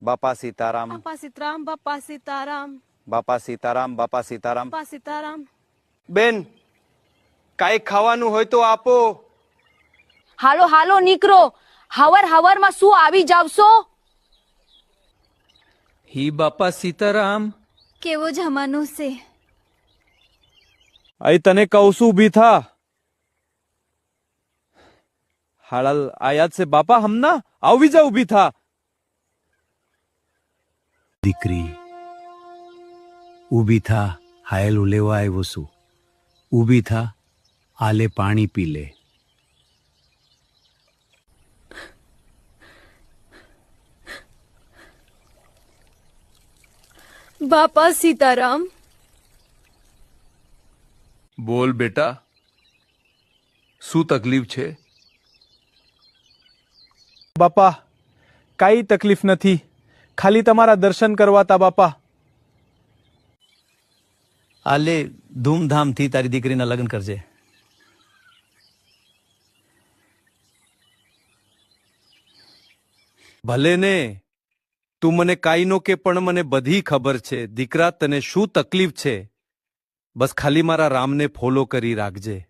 બાપા સીતારામ, બાપા સીતારામ, બાપા સીતારામ, બાપા સીતારામ, બાપા સીતારામ. બાપા સીતારામ. બેન, કાંઈ ખાવાનું હોય તો આપો. હાલો હાલો નીકળો, હવારમાં શું આવી જાવશો? હી બાપા સીતારામ. કેવો જમાનો છે. અહીં તને કહું છું ઊભી થા. હાળલ આયાત છે બાપા હમના આવી જા ઊભી થા. દીકરી ઊભી થા, હાયલું લેવા આવ્યો છું. ઊભી થા, આલે પાણી પી લે. બાપા સીતારામ. બોલ બેટા, શું તકલીફ છે? બાપા કાંઈ તકલીફ નથી, ખાલી તમારા દર્શન કરવા તા બાપા. આલે ધૂમધામથી તારી દીકરીના લગ્ન કરજે. ભલે ને તું મને કાંઈ નો કે, પણ મને બધી ખબર છે. દીકરા, તને શું તકલીફ છે, બસ ખાલી મારા રામને ફોલો કરી રાખજે.